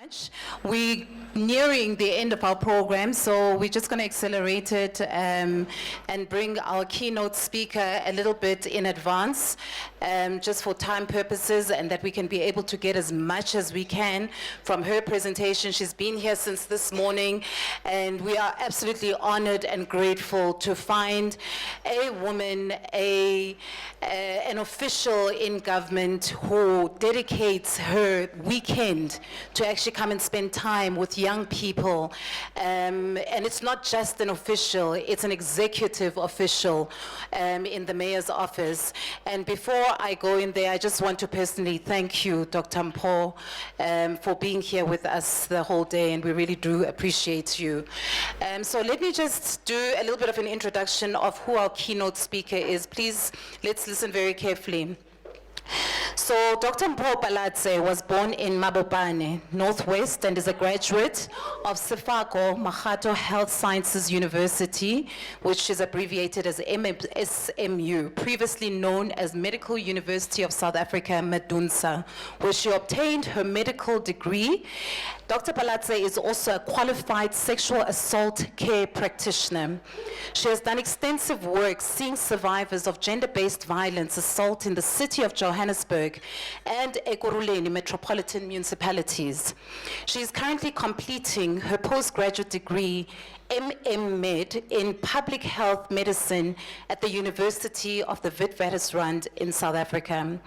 much. We're nearing the end of our program, so we're just going to accelerate it and bring our keynote speaker a little bit in advance, just for time purposes, and that we can be able to get as much as we can from her presentation. She's been here since this morning, and we are absolutely honored and grateful to find a woman, an official in government who dedicates her weekend to actually come and spend time with young people. And it's not just an official, it's an executive official in the mayor's office. And before I go in there, I just want to personally thank you, Dr. Mpho, for being here with us the whole day, and we really do appreciate you. So let me just do a little bit of an introduction of who our keynote speaker is. Please, let's listen very carefully. So Dr. Mpho Palatse was born in Mabopane, Northwest, and is a graduate of Sefako Makgatho Health Sciences University, which is abbreviated as SMU, previously known as Medical University of South Africa, Medunsa, where she obtained her medical degree. Dr. Palatse is also a qualified sexual assault care practitioner. She has done extensive work seeing survivors of gender-based violence assault in the city of Johannesburg and Ekurhuleni metropolitan municipalities. She is currently completing her postgraduate degree MM Med in Public Health Medicine at the University of the Witwatersrand in South Africa.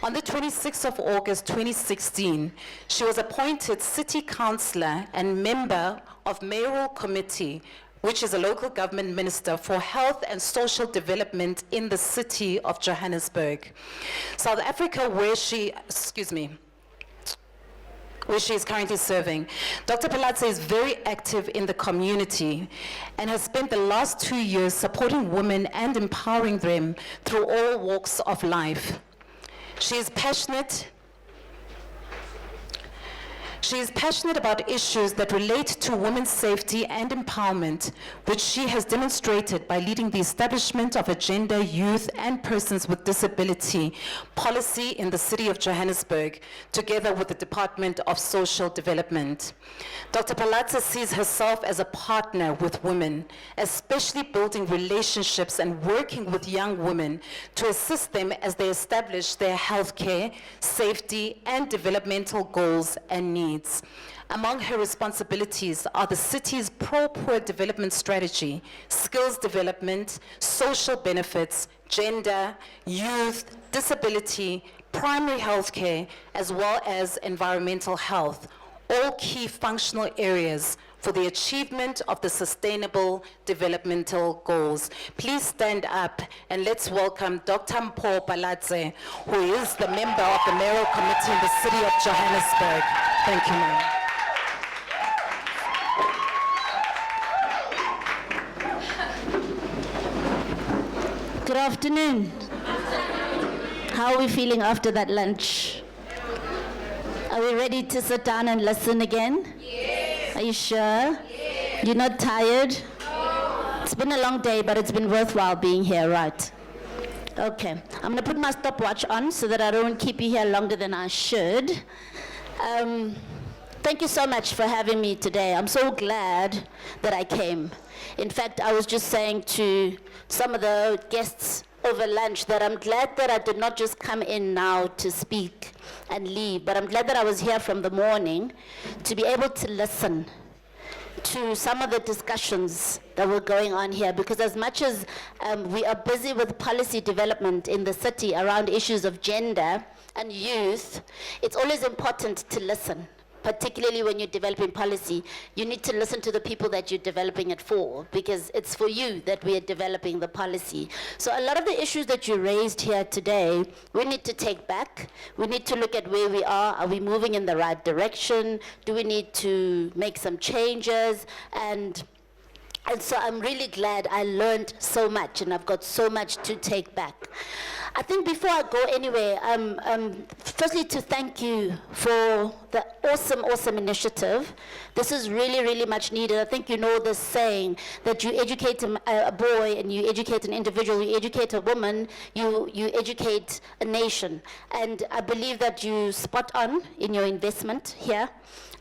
On the 26th of August 2016, she was appointed City Councillor and member of Mayoral Committee, which is a local government minister for health and social development in the city of Johannesburg, South Africa, where she is currently serving. Dr. Palatse is very active in the community and has spent the last 2 years supporting women and empowering them through all walks of life. She is passionate about issues that relate to women's safety and empowerment, which she has demonstrated by leading the establishment of a gender, youth, and persons with disability policy in the city of Johannesburg, together with the Department of Social Development. Dr. Palatse sees herself as a partner with women, especially building relationships and working with young women to assist them as they establish their healthcare, safety, and developmental goals and needs. Among her responsibilities are the city's pro-poor development strategy, skills development, social benefits, gender, youth, disability, primary health care, as well as environmental health, all key functional areas for the achievement of the sustainable developmental goals. Please stand up and let's welcome Dr. Mpho Palatse, who is the member of the Mayoral Committee in the city of Johannesburg. Thank you, ma'am. Good afternoon. How are we feeling after that lunch? Are we ready to sit down and listen again? Yes. Are you sure? Yes. You're not tired? No. It's been a long day, but it's been worthwhile being here, right? Okay. I'm going to put my stopwatch on so that I don't keep you here longer than I should. Thank you so much for having me today. I'm so glad that I came. In fact, I was just saying to some of the guests over lunch that I'm glad that I did not just come in now to speak and leave, but I'm glad that I was here from the morning to be able to listen to some of the discussions that were going on here, because as much as we are busy with policy development in the city around issues of gender and youth, it's always important to listen. Particularly when you're developing policy, you need to listen to the people that you're developing it for, because it's for you that we are developing the policy. So a lot of the issues that you raised here today, we need to take back. We need to look at where we are. Are we moving in the right direction? Do we need to make some changes? And so I'm really glad I learned so much, and I've got so much to take back. I think before I go anywhere, firstly to thank you for the awesome initiative. This is really, really much needed. I think you know this saying that you educate a boy and you educate an individual, you educate a woman, you educate a nation. And I believe that you spot on in your investment here.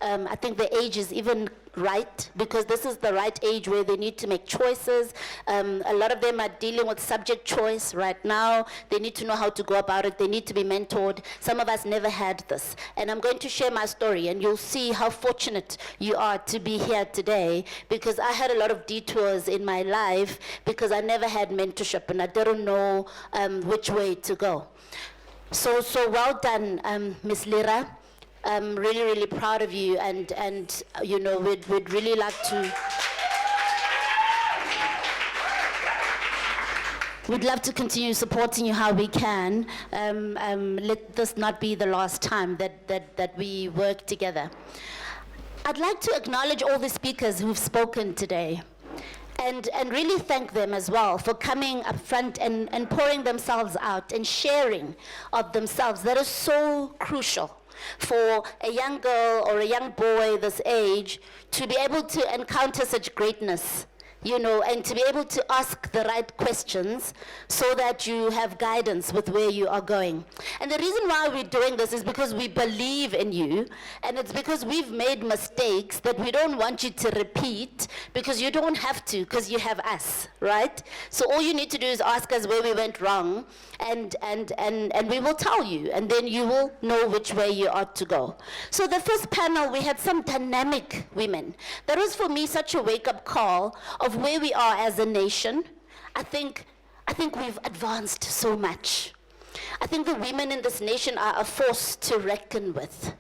I think the age is even right, because this is the right age where they need to make choices. A lot of them are dealing with subject choice right now. They need to know how to go about it. They need to be mentored. Some of us never had this. And I'm going to share my story, and you'll see how fortunate you are to be here today, because I had a lot of detours in my life because I never had mentorship and I didn't know which way to go. So well done, Ms. Lira. I'm really, really proud of you, and you know, we'd really like to. We'd love to continue supporting you how we can. Let this not be the last time that we work together. I'd like to acknowledge all the speakers who've spoken today, and really thank them as well for coming up front and pouring themselves out and sharing of themselves. That is so crucial for a young girl or a young boy this age to be able to encounter such greatness, you know, and to be able to ask the right questions so that you have guidance with where you are going. And the reason why we're doing this is because we believe in you, and it's because we've made mistakes that we don't want you to repeat, because you don't have to, because you have us, right? So all you need to do is ask us where we went wrong, and we will tell you, and then you will know which way you ought to go. So the first panel, we had some dynamic women. That was for me such a wake-up call of where we are as a nation. I think we've advanced so much. I think the women in this nation are a force to reckon with.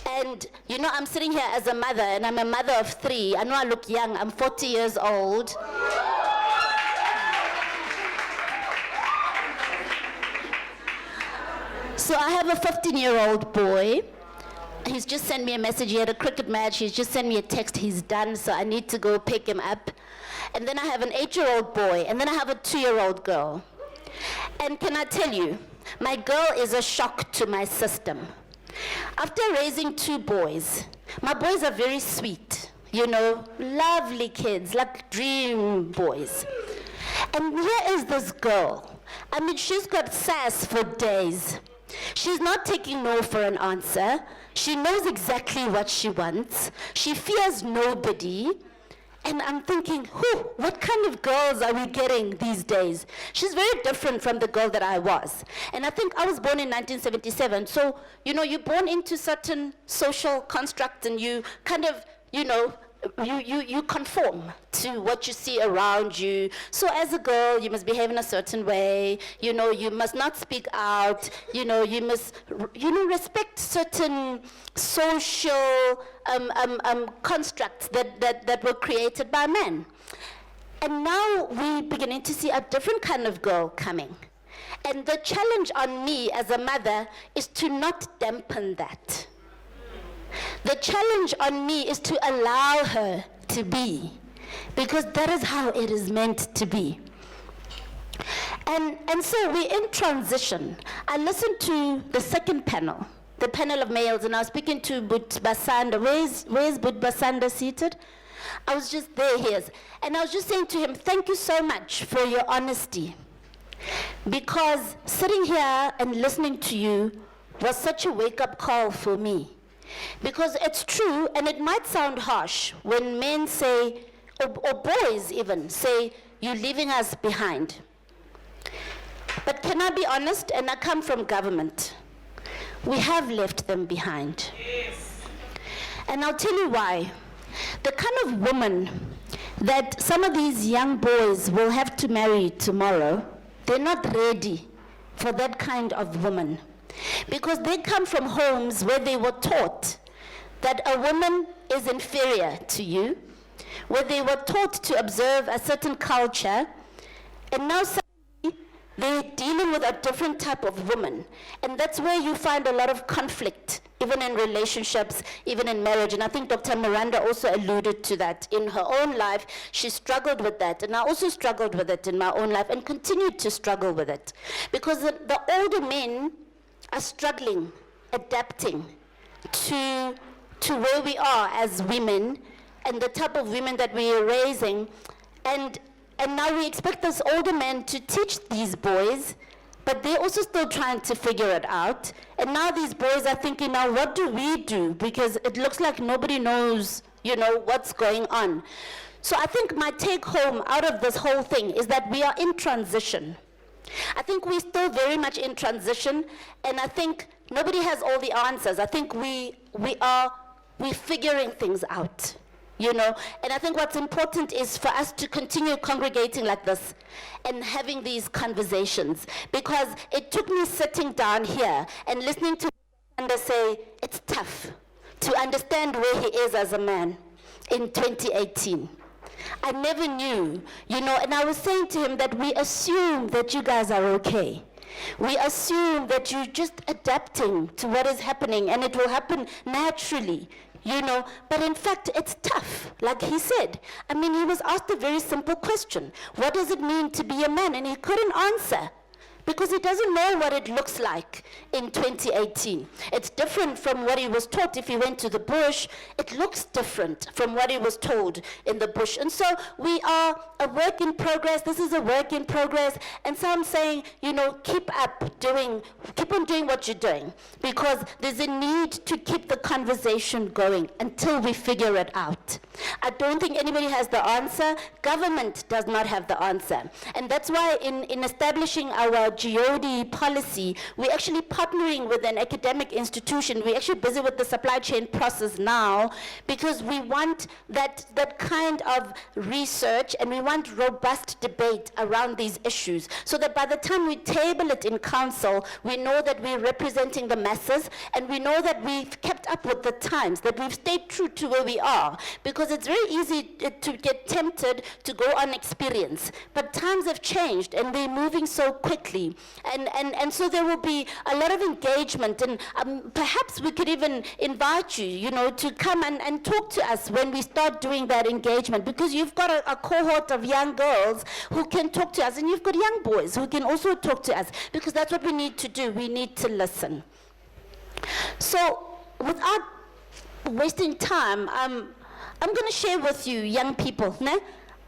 And you know, I'm sitting here as a mother, and I'm a mother of 3. I know I look young, I'm 40 years old. So I have a 15-year-old boy. He's just sent me a message. He had a cricket match. He's just sent me a text. He's done, so I need to go pick him up. And then I have an 8-year-old boy, and then I have a 2-year-old girl. And can I tell you, my girl is a shock to my system. After raising 2 boys, my boys are very sweet, you know, lovely kids, like dream boys. And here is this girl. I mean, she's got sass for days. She's not taking no for an answer. She knows exactly what she wants. She fears nobody. And I'm thinking, what kind of girls are we getting these days? She's very different from the girl that I was. And I think I was born in 1977. So, you know, you're born into certain social constructs, and you kind of, you know, you conform to what you see around you. So as a girl, you must behave in a certain way. You know, you must not speak out. You know, you must, you know, respect certain social constructs that were created by men. And now we're beginning to see a different kind of girl coming. And the challenge on me as a mother is to not dampen that. The challenge on me is to allow her to be, because that is how it is meant to be. And so we're in transition. I listened to the second panel, the panel of males, and I was speaking to But Basanda. Where's But Basanda seated? I was just there, he is. And I was just saying to him, thank you so much for your honesty. Because sitting here and listening to you was such a wake-up call for me. Because it's true, and it might sound harsh when men say, or boys even, say, you're leaving us behind. But can I be honest, and I come from government, we have left them behind. Yes. And I'll tell you why. The kind of woman that some of these young boys will have to marry tomorrow, they're not ready for that kind of woman. Because they come from homes where they were taught that a woman is inferior to you, where they were taught to observe a certain culture, and now suddenly they're dealing with a different type of woman. And that's where you find a lot of conflict even in relationships, even in marriage. And I think Dr. Miranda also alluded to that. In her own life, she struggled with that. And I also struggled with it in my own life and continued to struggle with it. Because the older men are struggling, adapting to where we are as women and the type of women that we are raising. And now we expect this older man to teach these boys, but they're also still trying to figure it out. And now these boys are thinking, now what do we do? Because it looks like nobody knows, what's going on. So I think my take home out of this whole thing is that we are in transition. I think we're still very much in transition, and I think nobody has all the answers. I think we're figuring things out. And I think what's important is for us to continue congregating like this and having these conversations, because it took me sitting down here and listening to Amanda say it's tough to understand where he is as a man in 2018. I never knew, and I was saying to him that we assume that you guys are okay. We assume that you're just adapting to what is happening and it will happen naturally. But in fact, it's tough, like he said. I mean, he was asked a very simple question. What does it mean to be a man? And he couldn't answer because he doesn't know what it looks like in 2018. It's different from what he was taught if he went to the bush. It looks different from what he was told in the bush. And so we are a work in progress. This is a work in progress. And so I'm saying, keep on doing what you're doing, because there's a need to keep the conversation going until we figure it out. I don't think anybody has the answer. Government does not have the answer. And that's why in establishing our GOD policy, we're actually partnering with an academic institution. We're actually busy with the supply chain process now, because we want that kind of research, and we want robust debate around these issues, so that by the time we table it in council, we know that we're representing the masses, and we know that we've kept up with the times, that we've stayed true to where we are, because it's very easy to get tempted to go on experience. But times have changed, and they're moving so quickly. And so there will be a lot of engagement, and perhaps we could even invite you, to come and talk to us when we start doing that engagement, because you've got a cohort of young girls who can talk to us, and you've got young boys who can also talk to us, because that's what we need to do. We need to listen. So without wasting time, I'm going to share with you, young people,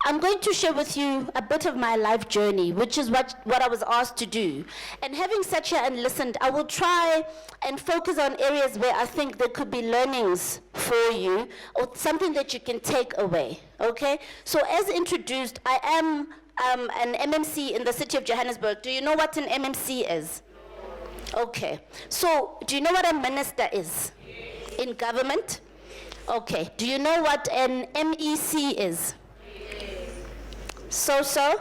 I'm going to share with you a bit of my life journey, which is what I was asked to do. And having sat here and listened, I will try and focus on areas where I think there could be learnings for you, or something that you can take away, okay? So as introduced, I am an MMC in the city of Johannesburg. Do you know what an MMC is? Okay. So do you know what a minister is in government? Okay. Do you know what an MEC is? So?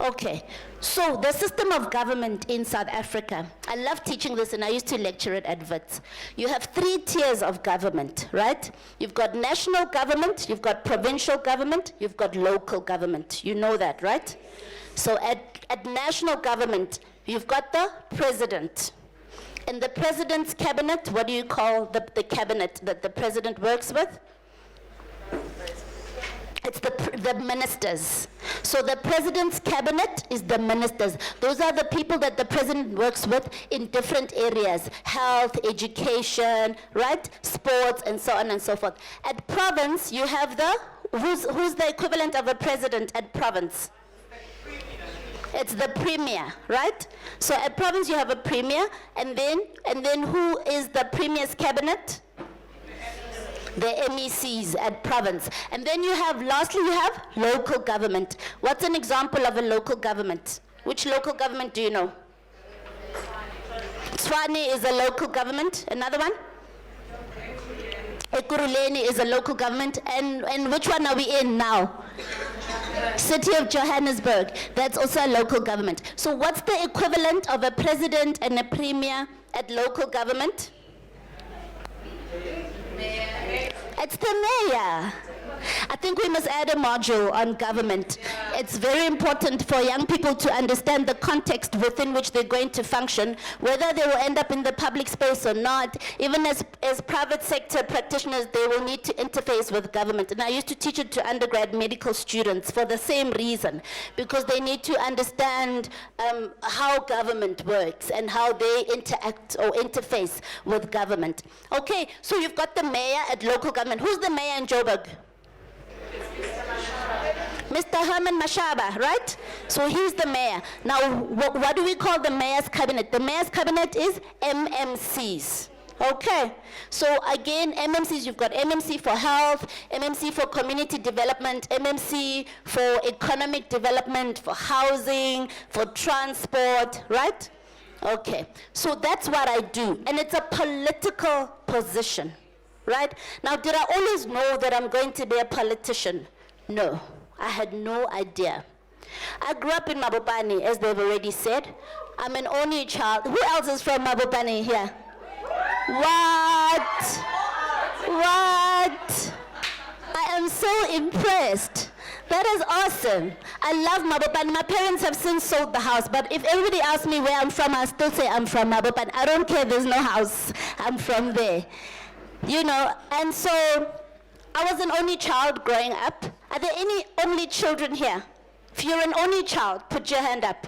Okay. So the system of government in South Africa, I love teaching this, and I used to lecture it at WITS. You have 3 tiers of government, right? You've got national government, you've got provincial government, you've got local government. You know that, right? So at national government, you've got the president. In the president's cabinet, what do you call the cabinet that the president works with? It's the ministers. So the president's cabinet is the ministers. Those are the people that the president works with in different areas: health, education, right? Sports, and so on and so forth. At province, you have who's the equivalent of a president at province? It's the premier, right? So at province you have a premier, and then who is the premier's cabinet? The MECs at province. And then lastly you have local government. What's an example of a local government? Which local government do you know? Tshwane is a local government. Another one? Ekurhuleni is a local government. And which one are we in now? City of Johannesburg. That's also a local government. So what's the equivalent of a president and a premier at local government? It's the mayor. I think we must add a module on government. It's very important for young people to understand the context within which they're going to function, whether they will end up in the public space or not. Even as private sector practitioners, they will need to interface with government. And I used to teach it to undergrad medical students for the same reason, because they need to understand how government works and how they interact or interface with government. Okay, so you've got the mayor at local government. Who's the mayor in Joburg? Mr. Herman Mashaba, right? So he's the mayor. Now, what do we call the mayor's cabinet? The mayor's cabinet is MMCs. Okay, so again, MMCs, you've got MMC for health, MMC for community development, MMC for economic development, for housing, for transport, right? Okay, so that's what I do, and it's a political position, right? Now, did I always know that I'm going to be a politician? No, I had no idea. I grew up in Mabopane, as they've already said. I'm an only child. Who else is from Mabopane here? What? What? I am so impressed. That is awesome. I love Mabopane. My parents have since sold the house, but if everybody asks me where I'm from, I'll still say I'm from Mabopane. I don't care, there's no house. I'm from there. You know, and so I was an only child growing up. Are there any only children here? If you're an only child, put your hand up.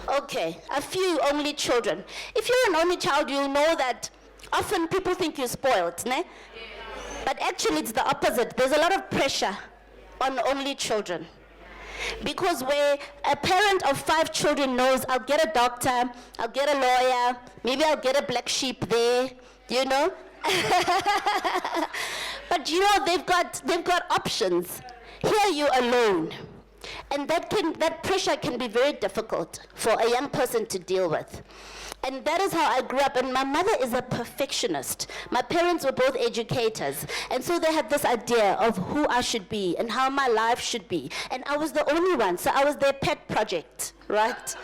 Okay, a few only children. If you're an only child, you'll know that often people think you're spoiled, ne? But actually it's the opposite. There's a lot of pressure on only children. Because where a parent of 5 children knows, I'll get a doctor, I'll get a lawyer, maybe I'll get a black sheep there, you know? But you know, they've got options. Here you're alone. And that pressure can be very difficult for a young person to deal with. And that is how I grew up. And my mother is a perfectionist. My parents were both educators. And so they had this idea of who I should be and how my life should be. And I was the only one, so I was their pet project, right?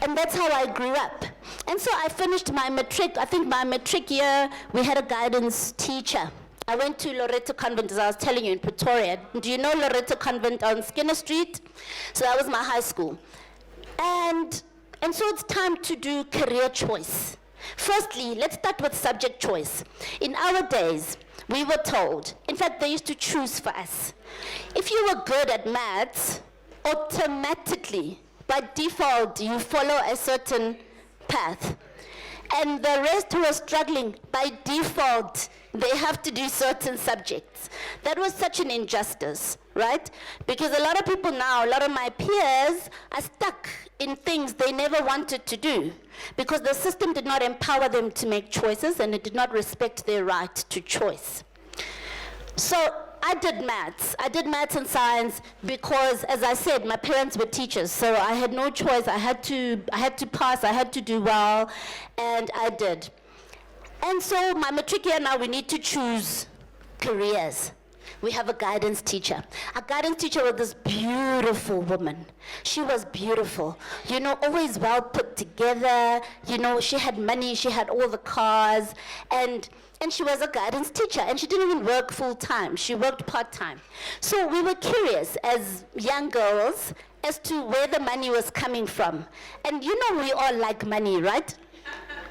And that's how I grew up. And so I finished my matric. I think my matric year, we had a guidance teacher. I went to Loreto Convent, as I was telling you, in Pretoria. Do you know Loreto Convent on Skinner Street? So that was my high school. And so it's time to do career choice. Firstly, let's start with subject choice. In our days, we were told, in fact, they used to choose for us. If you were good at maths, automatically, by default, you follow a certain path. And the rest who are struggling, by default, they have to do certain subjects. That was such an injustice, right? Because a lot of people now, a lot of my peers are stuck in things they never wanted to do because the system did not empower them to make choices and it did not respect their right to choice. So I did maths. I did maths and science because, as I said, my parents were teachers, so I had no choice. I had to pass, I had to do well, and I did. And so my matric year now, we need to choose careers. We have a guidance teacher. Our guidance teacher was this beautiful woman. She was beautiful, you know, always well put together. You know, she had money, she had all the cars, and she was a guidance teacher, and she didn't even work full-time. She worked part-time. So we were curious as young girls as to where the money was coming from. And you know we all like money, right?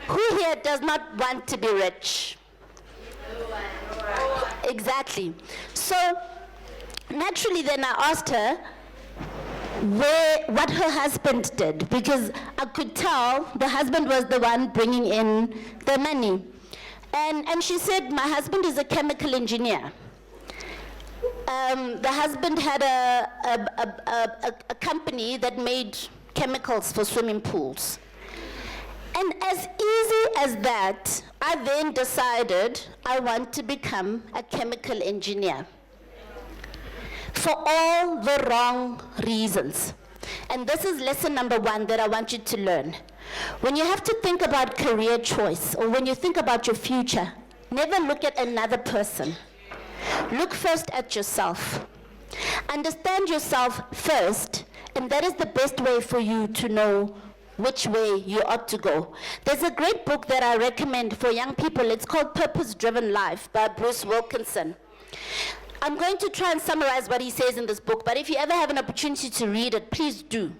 Who here does not want to be rich? Exactly. So naturally then I asked her what her husband did, because I could tell the husband was the one bringing in the money. And she said, my husband is a chemical engineer. The husband had a company that made chemicals for swimming pools. And as easy as that, I then decided I want to become a chemical engineer. For all the wrong reasons. And this is lesson number 1 that I want you to learn. When you have to think about career choice, or when you think about your future, never look at another person. Look first at yourself. Understand yourself first, and that is the best way for you to know which way you ought to go. There's a great book that I recommend for young people. It's called Purpose Driven Life by Bruce Wilkinson. I'm going to try and summarize what he says in this book, but if you ever have an opportunity to read it, please do.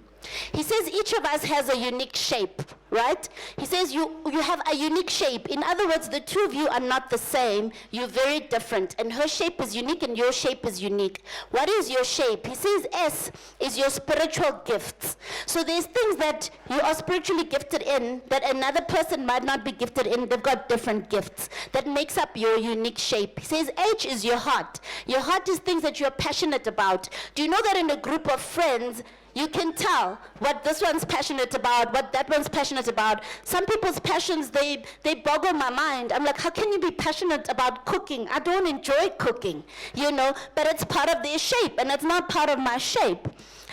He says each of us has a unique shape, right? He says you have a unique shape. In other words, the two of you are not the same. You're very different. And her shape is unique and your shape is unique. What is your shape? He says S is your spiritual gifts. So there's things that you are spiritually gifted in that another person might not be gifted in. They've got different gifts. That makes up your unique shape. He says H is your heart. Your heart is things that you're passionate about. Do you know that in a group of friends, you can tell what this one's passionate about, what that one's passionate about. Some people's passions, they boggle my mind. I'm like, how can you be passionate about cooking? I don't enjoy cooking, but it's part of their shape, and it's not part of my shape.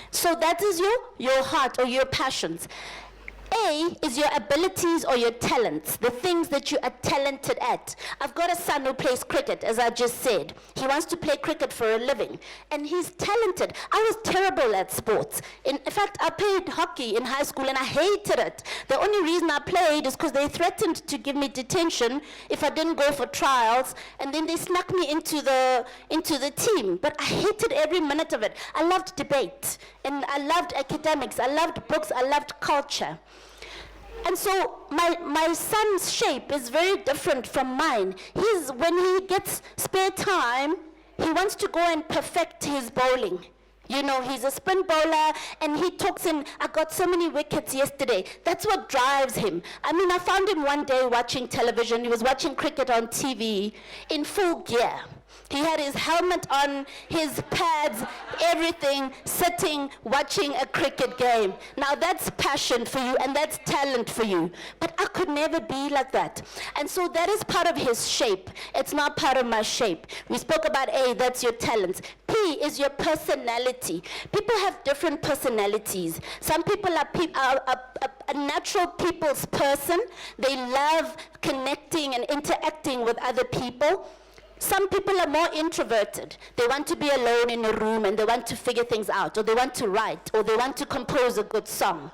So that is your heart or your passions. A is your abilities or your talents, the things that you are talented at. I've got a son who plays cricket, as I just said. He wants to play cricket for a living, and he's talented. I was terrible at sports. In fact, I played hockey in high school, and I hated it. The only reason I played is because they threatened to give me detention if I didn't go for trials, and then they snuck me into the team. But I hated every minute of it. I loved debate, and I loved academics. I loved books. I loved culture. And so my son's shape is very different from mine. When he gets spare time, he wants to go and perfect his bowling. He's a spin bowler, and he talks in, I got so many wickets yesterday. That's what drives him. I found him one day watching television. He was watching cricket on TV in full gear. He had his helmet on, his pads, everything, sitting, watching a cricket game. Now that's passion for you, and that's talent for you. But I could never be like that. And so that is part of his shape. It's not part of my shape. We spoke about A, that's your talents. P is your personality. People have different personalities. Some people are a natural people's person. They love connecting and interacting with other people. Some people are more introverted. They want to be alone in a room, and they want to figure things out, or they want to write, or they want to compose a good song,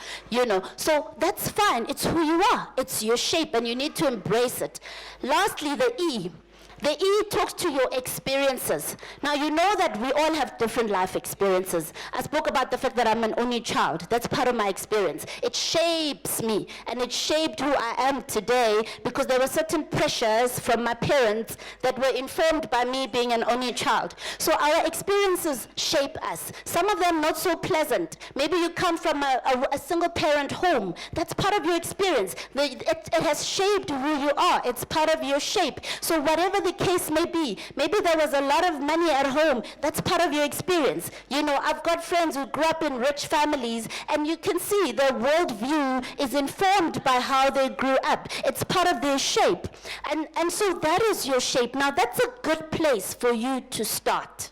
So that's fine. It's who you are. It's your shape, and you need to embrace it. Lastly, the E. The E talks to your experiences. Now, you know that we all have different life experiences. I spoke about the fact that I'm an only child. That's part of my experience. It shapes me, and it shaped who I am today because there were certain pressures from my parents that were informed by me being an only child. So our experiences shape us. Some of them not so pleasant. Maybe you come from a single-parent home. That's part of your experience. It has shaped who you are. It's part of your shape. So whatever the case may be, maybe there was a lot of money at home. That's part of your experience. I've got friends who grew up in rich families, and you can see their worldview is informed by how they grew up. It's part of their shape. And so that is your shape. Now, that's a good place for you to start.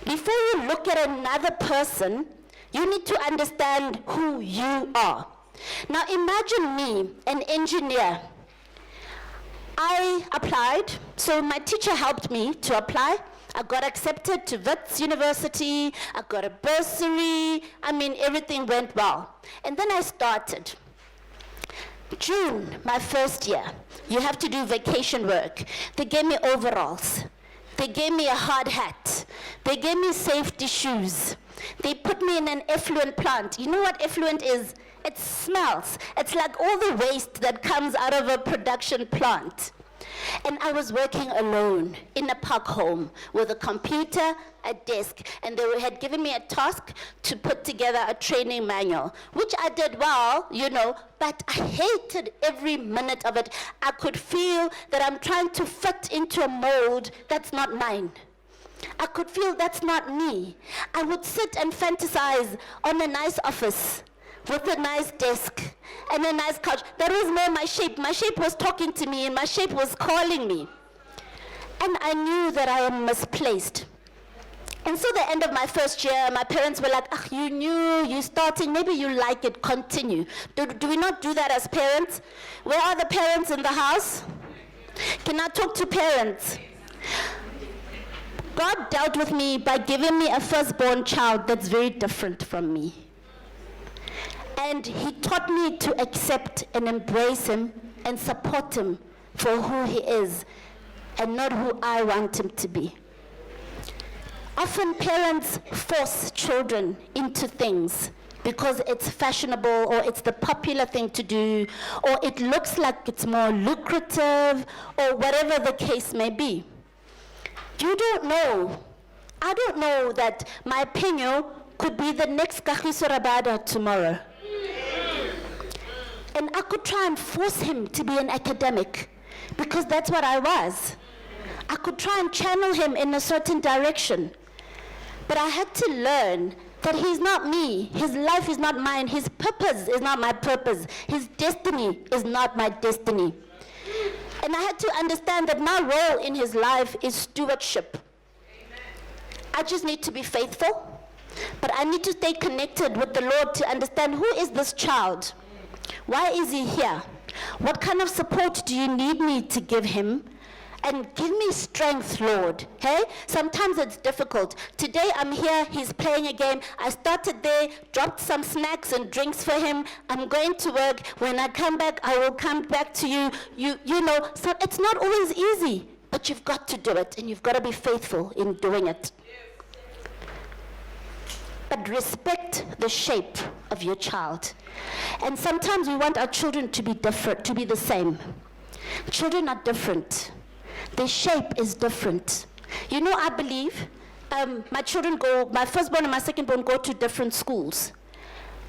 Before you look at another person, you need to understand who you are. Now, imagine me, an engineer. I applied, so my teacher helped me to apply. I got accepted to Wits University, I got a bursary, everything went well. And then I started. June, my first year, you have to do vacation work. They gave me overalls. They gave me a hard hat. They gave me safety shoes. They put me in an effluent plant. You know what effluent is? It smells. It's like all the waste that comes out of a production plant. And I was working alone in a park home with a computer, a desk, and they had given me a task to put together a training manual, which I did well, but I hated every minute of it. I could feel that I'm trying to fit into a mold that's not mine. I could feel that's not me. I would sit and fantasize on a nice office with a nice desk and a nice couch. That was more my shape. My shape was talking to me, and my shape was calling me. And I knew that I am misplaced. And so the end of my first year, my parents were like, you knew, you're starting, maybe you like it, continue. Do we not do that as parents? Where are the parents in the house? Can I talk to parents? God dealt with me by giving me a firstborn child that's very different from me. And he taught me to accept and embrace him and support him for who he is and not who I want him to be. Often parents force children into things because it's fashionable or it's the popular thing to do or it looks like it's more lucrative or whatever the case may be. You don't know. I don't know that my Penyo could be the next Kagiso Rabada tomorrow. And I could try and force him to be an academic because that's what I was. I could try and channel him in a certain direction. But I had to learn that he's not me. His life is not mine. His purpose is not my purpose. His destiny is not my destiny. And I had to understand that my role in his life is stewardship. I just need to be faithful, but I need to stay connected with the Lord to understand who is this child? Why is he here? What kind of support do you need me to give him? And give me strength, Lord, hey? Sometimes it's difficult. Today I'm here, he's playing a game. I started there, dropped some snacks and drinks for him. I'm going to work. When I come back, I will come back to you. You know, so it's not always easy, but you've got to do it, and you've got to be faithful in doing it. But respect the shape of your child. And sometimes we want our children to be different, to be the same. Children are different. Their shape is different. You know, I believe my firstborn and my secondborn go to different schools.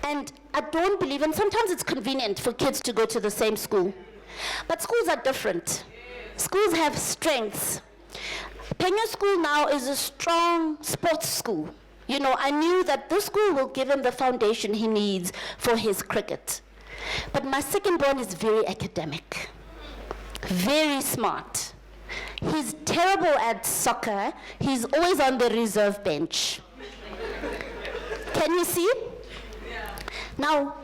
And I don't believe, and sometimes it's convenient for kids to go to the same school. But schools are different. Schools have strengths. Penyo School now is a strong sports school. You know, I knew that this school will give him the foundation he needs for his cricket. But my secondborn is very academic, very smart. He's terrible at soccer. He's always on the reserve bench. Can you see? Yeah. Now,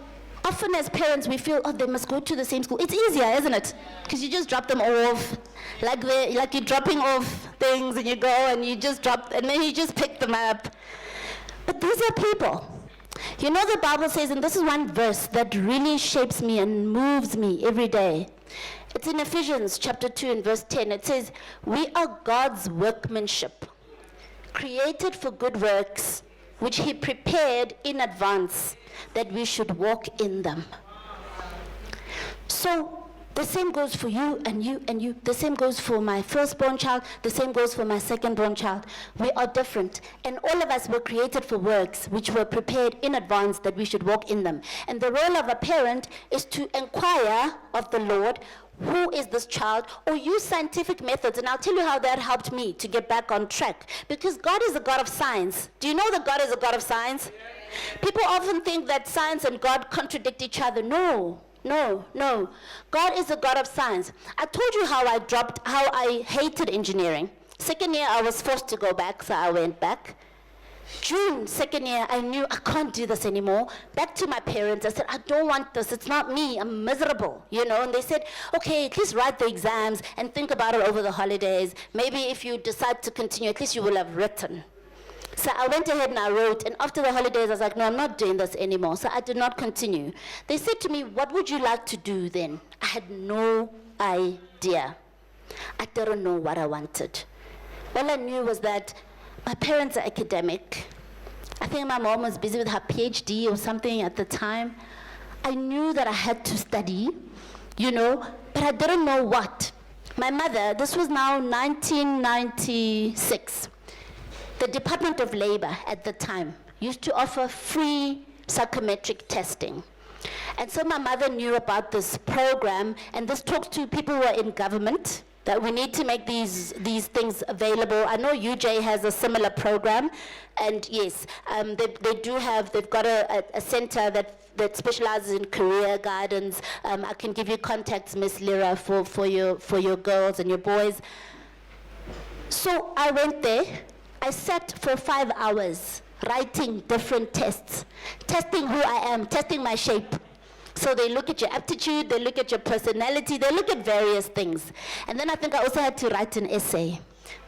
often as parents, we feel, oh, they must go to the same school. It's easier, isn't it? Because you just drop them off, like you're dropping off things, and you go and you just drop, and then you just pick them up. But these are people. You know, the Bible says, and this is one verse that really shapes me and moves me every day. It's in Ephesians chapter 2 and verse 10. It says, we are God's workmanship, created for good works, which he prepared in advance that we should walk in them. So the same goes for you and you and you. The same goes for my firstborn child. The same goes for my secondborn child. We are different. And all of us were created for works which were prepared in advance that we should walk in them. And the role of a parent is to inquire of the Lord, who is this child, or use scientific methods. And I'll tell you how that helped me to get back on track. Because God is a God of science. Do you know that God is a God of science? People often think that science and God contradict each other. No. God is a God of science. I told you how I hated engineering. Second year, I was forced to go back, so I went back. June, second year, I knew I can't do this anymore. Back to my parents, I said, I don't want this. It's not me. I'm miserable, you know. And they said, okay, at least write the exams and think about it over the holidays. Maybe if you decide to continue, at least you will have written. So I went ahead and I wrote, and after the holidays, I was like, no, I'm not doing this anymore. So I did not continue. They said to me, what would you like to do then? I had no idea. I didn't know what I wanted. All I knew was that my parents are academic. I think my mom was busy with her PhD or something at the time. I knew that I had to study, you know, but I didn't know what. My mother, this was now 1996. The Department of Labor at the time used to offer free psychometric testing. And so my mother knew about this program, and this talks to people who are in government, that we need to make these things available. I know UJ has a similar program, and yes, they've got a center that specializes in career guidance. I can give you contacts, Miss Lira, for your girls and your boys. So I went there. I sat for 5 hours writing different tests, testing who I am, testing my shape. So they look at your aptitude, they look at your personality, they look at various things. And then I think I also had to write an essay.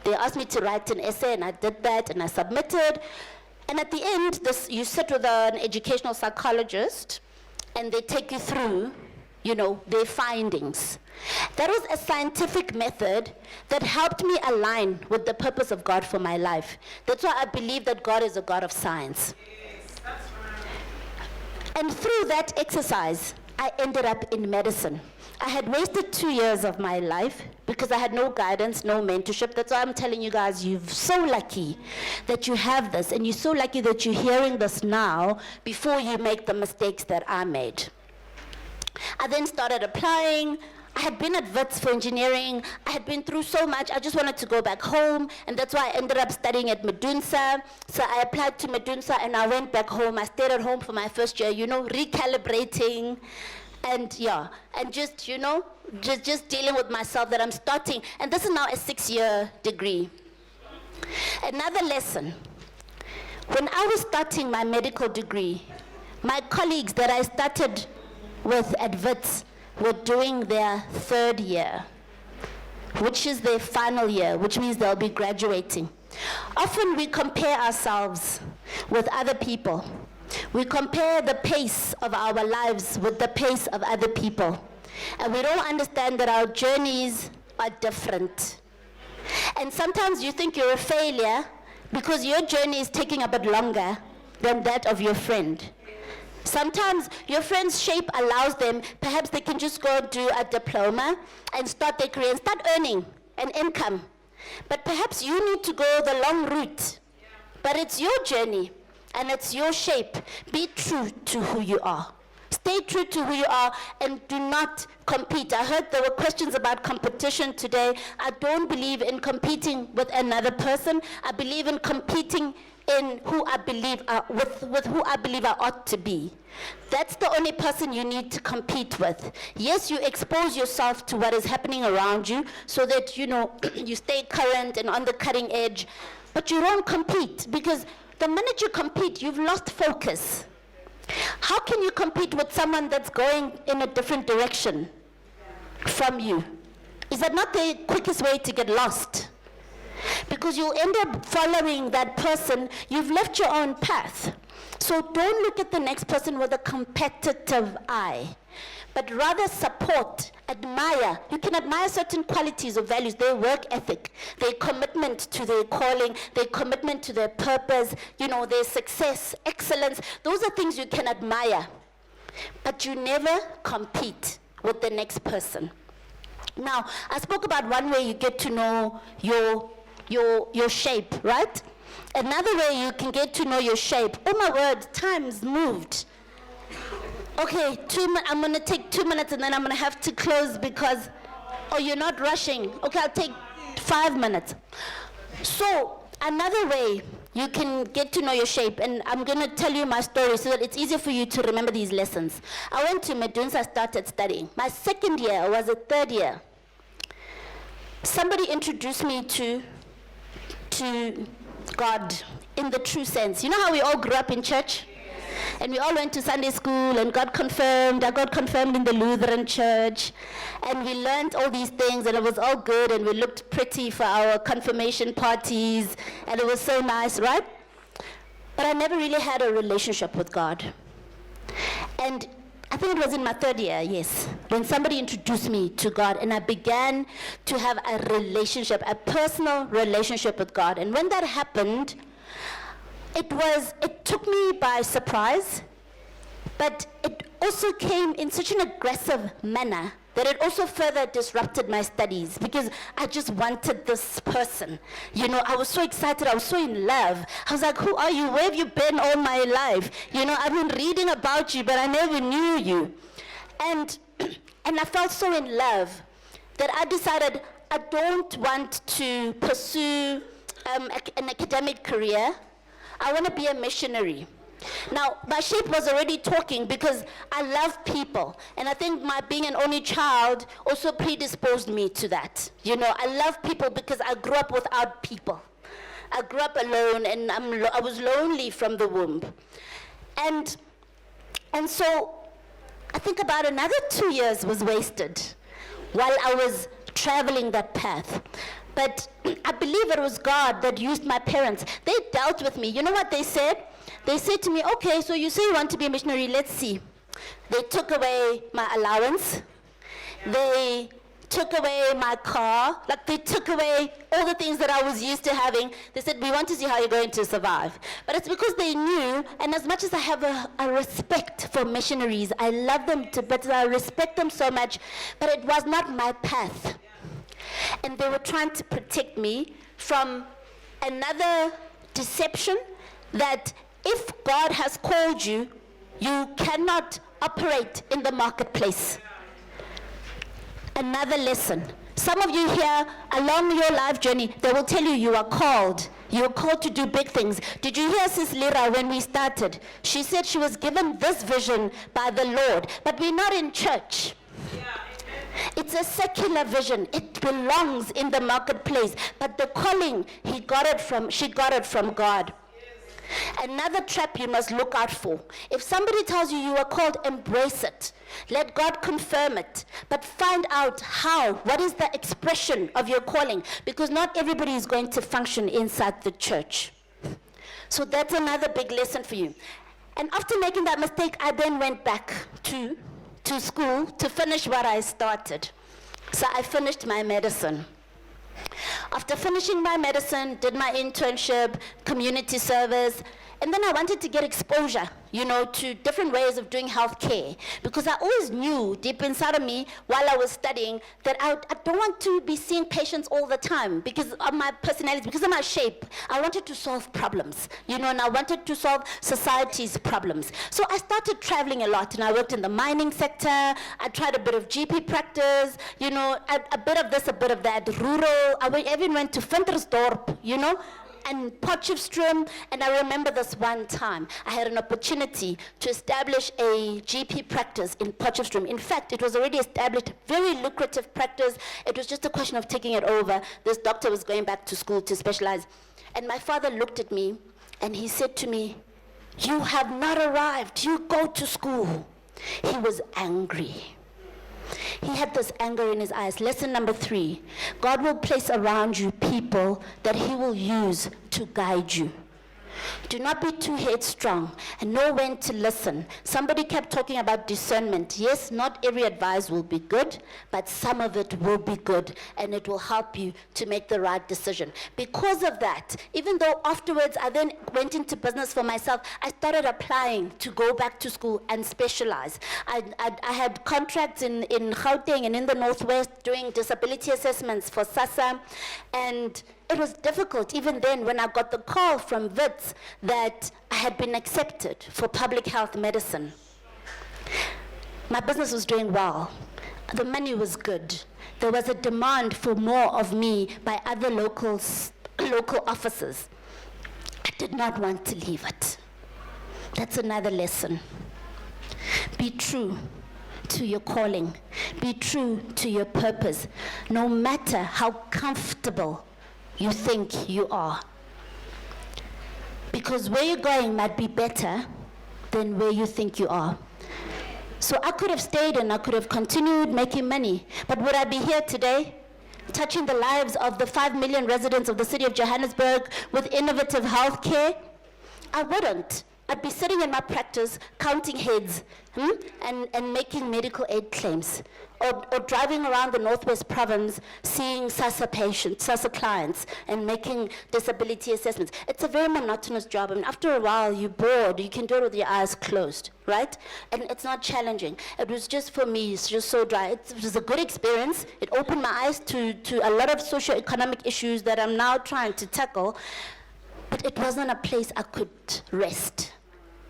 They asked me to write an essay, and I did that, and I submitted. And at the end, you sit with an educational psychologist, and they take you through, their findings. That was a scientific method that helped me align with the purpose of God for my life. That's why I believe that God is a God of science. And through that exercise, I ended up in medicine. I had wasted 2 years of my life because I had no guidance, no mentorship. That's why I'm telling you guys, you're so lucky that you have this, and you're so lucky that you're hearing this now before you make the mistakes that I made. I then started applying. I had been at Wits for engineering. I had been through so much. I just wanted to go back home, and that's why I ended up studying at Medunsa. So I applied to Medunsa, and I went back home. I stayed at home for my first year, recalibrating, and just, just dealing with myself that I'm starting. And this is now a 6-year degree. Another lesson. When I was starting my medical degree, my colleagues that I started with at Wits were doing their 3rd year, which is their final year, which means they'll be graduating. Often we compare ourselves with other people. We compare the pace of our lives with the pace of other people. And we don't understand that our journeys are different. And sometimes you think you're a failure because your journey is taking a bit longer than that of your friend. Sometimes your friend's shape allows them, perhaps they can just go do a diploma and start their career and start earning an income. But perhaps you need to go the long route. But it's your journey and it's your shape. Be true to who you are. Stay true to who you are and do not compete. I heard there were questions about competition today. I don't believe in competing with another person. I believe in competing in who I believe with who I believe I ought to be. That's the only person you need to compete with. Yes, you expose yourself to what is happening around you so that you stay current and on the cutting edge, but you don't compete, because the minute you compete, you've lost focus. How can you compete with someone that's going in a different direction from you? Is that not the quickest way to get lost? Because you'll end up following that person. You've left your own path. So don't look at the next person with a competitive eye, but rather support, admire. You can admire certain qualities or values, their work ethic, their commitment to their calling, their commitment to their purpose, their success, excellence. Those are things you can admire, but you never compete with the next person. Now, I spoke about one way you get to know your shape, right? Another way you can get to know your shape. Oh my word, time's moved. Okay, I'm gonna take 2 minutes and then I'm gonna have to close because, you're not rushing. Okay, I'll take 5 minutes. So, another way you can get to know your shape, and I'm gonna tell you my story so that it's easier for you to remember these lessons. I went to Medunsa, started studying. My 2nd year was a 3rd year. Somebody introduced me to God in the true sense. You know how we all grew up in church? And we all went to Sunday school and I got confirmed in the Lutheran church. And we learned all these things and it was all good and we looked pretty for our confirmation parties and it was so nice, right? But I never really had a relationship with God. And I think it was in my 3rd year, yes, when somebody introduced me to God and I began to have a relationship, a personal relationship with God. And when that happened, it took me by surprise, but it also came in such an aggressive manner that it also further disrupted my studies because I just wanted this person. I was so excited, I was so in love. I was like, who are you? Where have you been all my life? I've been reading about you, but I never knew you. And I felt so in love that I decided I don't want to pursue an academic career. I want to be a missionary. Now, my shape was already talking because I love people. And I think my being an only child also predisposed me to that. I love people because I grew up without people. I grew up alone and I was lonely from the womb. And so I think about another 2 years was wasted while I was traveling that path. But I believe it was God that used my parents. They dealt with me. You know what they said? They said to me, okay, so you say you want to be a missionary, let's see. They took away my allowance. They took away my car. Like, they took away all the things that I was used to having. They said, we want to see how you're going to survive. But it's because they knew, and as much as I have a respect for missionaries, I love them to bits, I respect them so much, but it was not my path. And they were trying to protect me from another deception that if God has called you, you cannot operate in the marketplace. Another lesson. Some of you here, along your life journey, they will tell you you are called. You're called to do big things. Did you hear Sis Lira when we started? She said she was given this vision by the Lord, but we're not in church. It's a secular vision. It belongs in the marketplace. But the calling, she got it from God. Another trap you must look out for. If somebody tells you you are called, embrace it. Let God confirm it. But find out how. What is the expression of your calling? Because not everybody is going to function inside the church. So that's another big lesson for you. And after making that mistake, I then went back to school to finish what I started. So I finished my medicine. After finishing my medicine, did my internship, community service, and then I wanted to get exposure, to different ways of doing healthcare, because I always knew deep inside of me while I was studying that I don't want to be seeing patients all the time because of my personality, because of my shape. I wanted to solve problems, and I wanted to solve society's problems. So I started traveling a lot, and I worked in the mining sector. I tried a bit of GP practice, a bit of this, a bit of that, rural. I even went to Ventersdorp, and Potchefstroom, and I remember this one time. I had an opportunity to establish a GP practice in Potchefstroom. In fact, it was already established, very lucrative practice. It was just a question of taking it over. This doctor was going back to school to specialize. And my father looked at me, and he said to me, "You have not arrived. You go to school." He was angry. He had this anger in his eyes. Lesson number 3, God will place around you people that he will use to guide you. Do not be too headstrong and know when to listen. Somebody kept talking about discernment. Yes, not every advice will be good, but some of it will be good, and it will help you to make the right decision. Because of that, even though afterwards I then went into business for myself, I started applying to go back to school and specialize. I had contracts in Gauteng and in the Northwest doing disability assessments for SASSA, and it was difficult even then when I got the call from Wits that I had been accepted for public health medicine. My business was doing well. The money was good. There was a demand for more of me by other local officers. I did not want to leave it. That's another lesson. Be true to your calling. Be true to your purpose, no matter how comfortable you think you are. Because where you're going might be better than where you think you are. So I could have stayed and I could have continued making money, but would I be here today, touching the lives of the 5 million residents of the city of Johannesburg with innovative healthcare? I wouldn't. I'd be sitting in my practice, counting heads, and making medical aid claims, or driving around the Northwest Province, seeing SASSA patients, SASSA clients, and making disability assessments. It's a very monotonous job, and after a while, you're bored. You can do it with your eyes closed, right? And it's not challenging. It was just, for me, it's just so dry. It was a good experience. It opened my eyes to a lot of socioeconomic issues that I'm now trying to tackle, but it wasn't a place I could rest.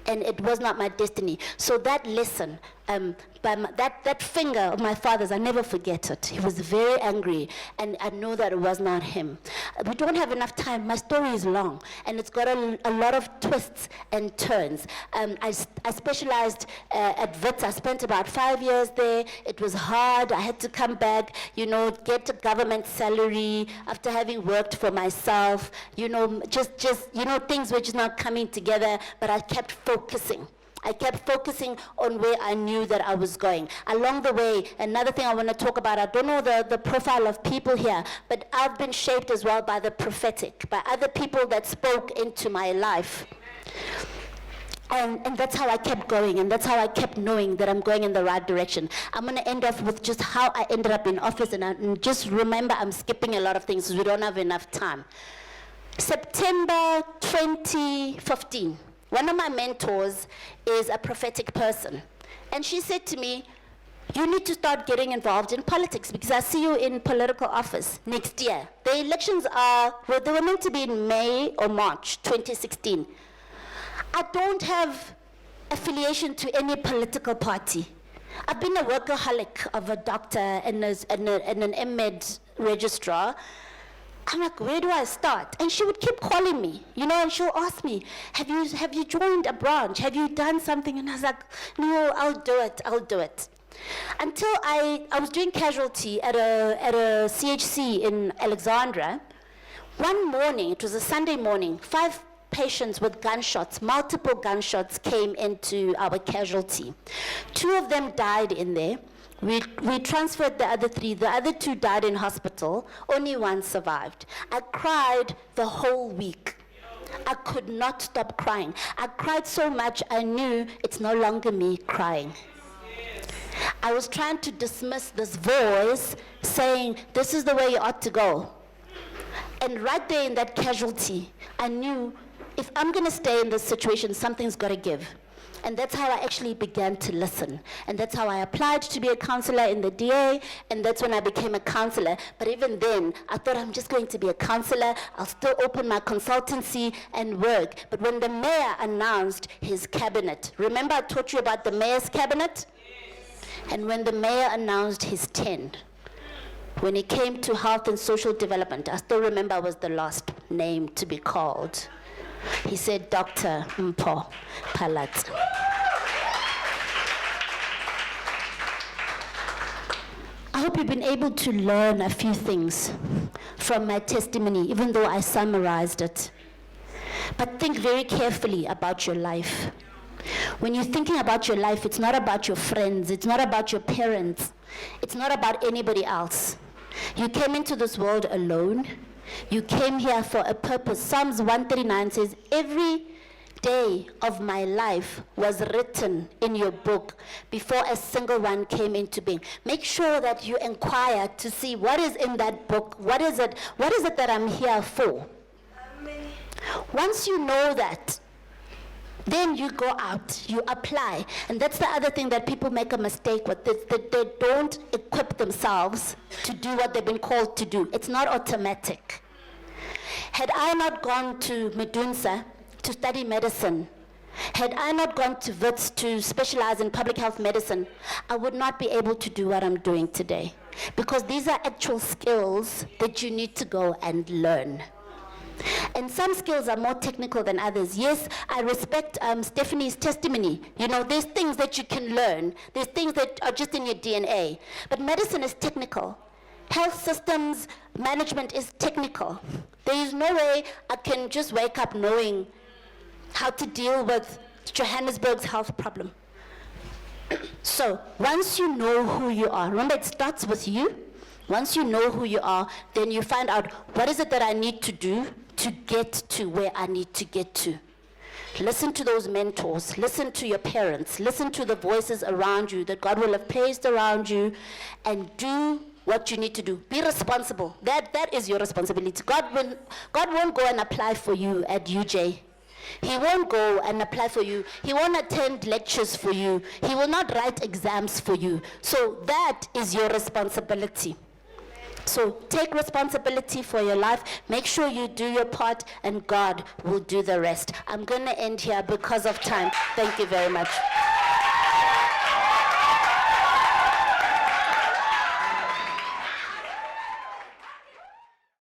And it was not my destiny. So that lesson, that finger of my father's, I never forget it. He was very angry, and I know that it was not him. We don't have enough time. My story is long, and it's got a lot of twists and turns. I specialized at Wits. I spent about 5 years there. It was hard. I had to come back, get a government salary after having worked for myself. Just things were just not coming together, but I kept focusing. I kept focusing on where I knew that I was going. Along the way, another thing I want to talk about, I don't know the profile of people here, but I've been shaped as well by the prophetic, by other people that spoke into my life. And that's how I kept going, and that's how I kept knowing that I'm going in the right direction. I'm going to end off with just how I ended up in office, and just remember I'm skipping a lot of things because we don't have enough time. September 2015, one of my mentors is a prophetic person, and she said to me, you need to start getting involved in politics because I see you in political office next year. The elections they were meant to be in May or March 2016. I don't have affiliation to any political party. I've been a workaholic of a doctor and an M.Med registrar. I'm like, where do I start? And she would keep calling me, and she'll ask me, have you joined a branch? Have you done something? And I was like, no, I'll do it. Until I was doing casualty at a CHC in Alexandra. One morning, it was a Sunday morning, 5 patients with gunshots, multiple gunshots came into our casualty. 2 of them died in there. We transferred the other 3. The other 2 died in hospital. Only 1 survived. I cried the whole week. I could not stop crying. I cried so much I knew it's no longer me crying. I was trying to dismiss this voice saying, this is the way you ought to go. And right there in that casualty, I knew if I'm going to stay in this situation, something's got to give. And that's how I actually began to listen. And that's how I applied to be a counselor in the DA, and that's when I became a counselor. But even then, I thought I'm just going to be a counselor. I'll still open my consultancy and work. But when the mayor announced his cabinet, remember I taught you about the mayor's cabinet? And when the mayor announced his 10, when it came to health and social development, I still remember I was the last name to be called. He said, Dr. Mpho Palat. I hope you've been able to learn a few things from my testimony, even though I summarized it. But think very carefully about your life. When you're thinking about your life, it's not about your friends, it's not about your parents, it's not about anybody else. You came into this world alone. You came here for a purpose. Psalms 139 says, every day of my life was written in your book before a single one came into being. Make sure that you inquire to see what is in that book. What is it that I'm here for? Once you know that, then you go out, you apply. And that's the other thing that people make a mistake with, that they don't equip themselves to do what they've been called to do. It's not automatic. Had I not gone to Medunsa to study medicine, had I not gone to Wits to specialize in public health medicine, I would not be able to do what I'm doing today. Because these are actual skills that you need to go and learn. And some skills are more technical than others. Yes, I respect Stephanie's testimony. There's things that you can learn. There's things that are just in your DNA. But medicine is technical. Health systems management is technical. There is no way I can just wake up knowing how to deal with Johannesburg's health problem. So once you know who you are, remember it starts with you. Once you know who you are, then you find out what is it that I need to do to get to where I need to get to. Listen to those mentors, listen to your parents, listen to the voices around you that God will have placed around you, and do what you need to do. Be responsible. That is your responsibility. God won't go and apply for you at UJ. He won't go and apply for you. He won't attend lectures for you. He will not write exams for you. So that is your responsibility. So take responsibility for your life. Make sure you do your part, and God will do the rest. I'm going to end here because of time. Thank you very much.